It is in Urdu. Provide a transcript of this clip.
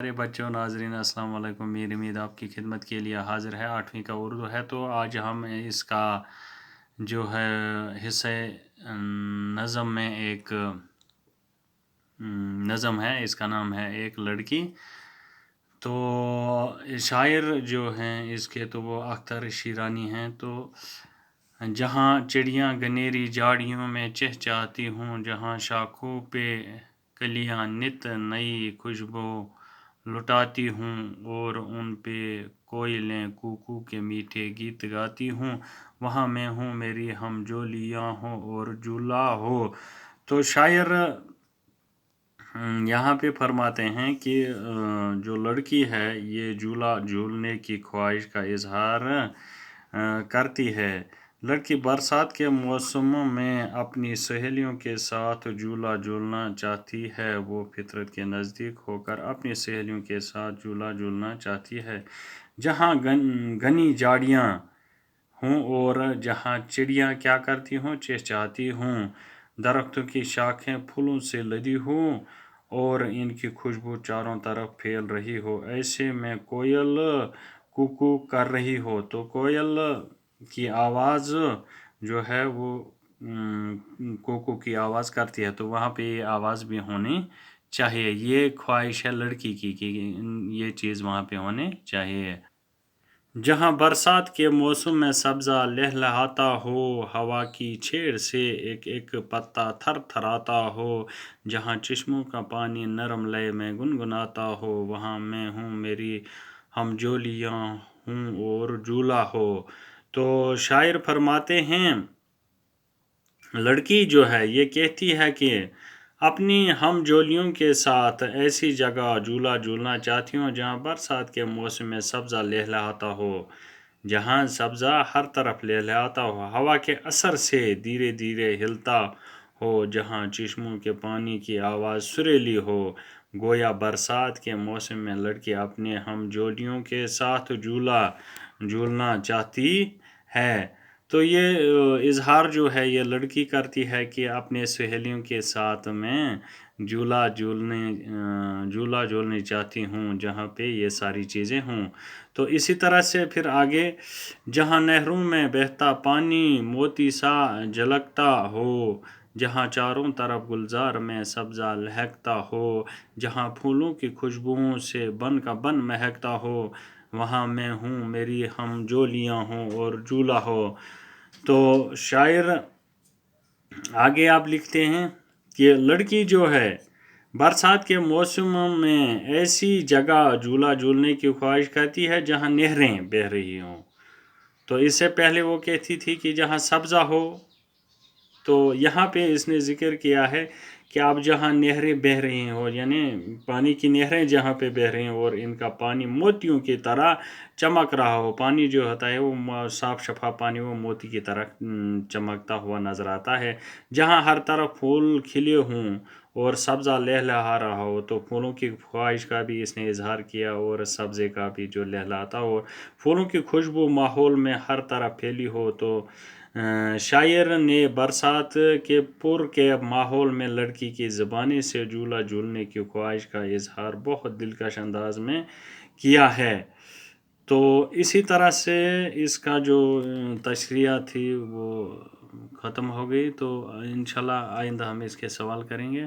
ارے بچوں ناظرین السلام علیکم، میری امید آپ کی خدمت کے لیے حاضر ہے۔ 8ویں کا اردو ہے، تو آج ہم اس کا جو ہے حصہ نظم میں ایک نظم ہے، اس کا نام ہے ایک لڑکی۔ تو شاعر جو ہیں اس کے تو وہ اختر شیرانی ہیں۔ تو جہاں چڑیاں گنیری جھاڑیوں میں چہچہاتی ہوں، جہاں شاخوں پہ کلیاں نت نئی خوشبو لٹاتی ہوں، اور ان پہ کوئلیں کوکو کے میٹھے گیت گاتی ہوں، وہاں میں ہوں میری ہم جولیاں ہو اور جھولا ہو۔ تو شاعر یہاں پہ فرماتے ہیں کہ جو لڑکی ہے یہ جھولا جھولنے کی خواہش کا اظہار کرتی ہے۔ لڑکی برسات کے موسم میں اپنی سہیلیوں کے ساتھ جھولا جھولنا چاہتی ہے، وہ فطرت کے نزدیک ہو کر اپنی سہیلیوں کے ساتھ جھولا جھولنا چاہتی ہے، جہاں گھنی جھاڑیاں ہوں اور جہاں چڑیاں کیا کرتی ہوں، چہچہاتی ہوں، درختوں کی شاخیں پھولوں سے لدی ہوں اور ان کی خوشبو چاروں طرف پھیل رہی ہو، ایسے میں کوئل کوکو کر رہی ہو۔ تو کوئل کی آواز جو ہے وہ کوکو کی آواز کرتی ہے، تو وہاں پہ یہ آواز بھی ہونی چاہیے۔ یہ خواہش ہے لڑکی کی کہ یہ چیز وہاں پہ ہونی چاہیے۔ جہاں برسات کے موسم میں سبزہ لہلہاتا ہو، ہوا کی چھیڑ سے ایک ایک پتا تھر تھراتا ہو، جہاں چشموں کا پانی نرم لے میں گنگناتا ہو، وہاں میں ہوں میری ہم جولیاں ہوں اور جھولا ہو۔ تو شاعر فرماتے ہیں لڑکی جو ہے یہ کہتی ہے کہ اپنی ہم جولیوں کے ساتھ ایسی جگہ جھولا جھولنا چاہتی ہوں جہاں برسات کے موسم میں سبزہ لہلہاتا ہو، جہاں سبزہ ہر طرف لہلہاتا ہو، ہوا کے اثر سے دھیرے دھیرے ہلتا ہو، جہاں چشموں کے پانی کی آواز سریلی ہو، گویا برسات کے موسم میں لڑکی اپنے ہم جولیوں کے ساتھ جھولا جھولنا چاہتی ہے۔ تو یہ اظہار جو ہے یہ لڑکی کرتی ہے کہ اپنے سہیلیوں کے ساتھ میں جھولا جھولنے چاہتی ہوں جہاں پہ یہ ساری چیزیں ہوں۔ تو اسی طرح سے پھر آگے، جہاں نہروں میں بہتا پانی موتی سا جھلکتا ہو، جہاں چاروں طرف گلزار میں سبزہ لہکتا ہو، جہاں پھولوں کی خوشبوؤں سے بن کا بن مہکتا ہو، وہاں میں ہوں میری ہم جولیاں ہوں اور جھولا ہو۔ تو شاعر آگے آپ لکھتے ہیں کہ لڑکی جو ہے برسات کے موسم میں ایسی جگہ جھولا جھولنے کی خواہش کرتی ہے جہاں نہریں بہہ رہی ہوں۔ تو اس سے پہلے وہ کہتی تھی کہ جہاں سبزہ ہو، تو یہاں پہ اس نے ذکر کیا ہے کہ اب جہاں نہریں بہہ رہی ہوں، یعنی پانی کی نہریں جہاں پہ بہہ رہی ہیں اور ان کا پانی موتیوں کی طرح چمک رہا ہو، پانی جو ہوتا ہے وہ صاف شفاف پانی وہ موتی کی طرح چمکتا ہوا نظر آتا ہے، جہاں ہر طرف پھول کھلے ہوں اور سبزہ لہلہا رہا ہو۔ تو پھولوں کی خواہش کا بھی اس نے اظہار کیا اور سبزے کا بھی جو لہلاتا ہو، پھولوں کی خوشبو ماحول میں ہر طرف پھیلی ہو۔ تو شاعر نے برسات کے پر کے ماحول میں لڑکی کی زبانی سے جھولا جھولنے کی خواہش کا اظہار بہت دلکش انداز میں کیا ہے۔ تو اسی طرح سے اس کا جو تشریح تھی وہ ختم ہو گئی۔ تو انشاءاللہ آئندہ ہم اس کے سوال کریں گے۔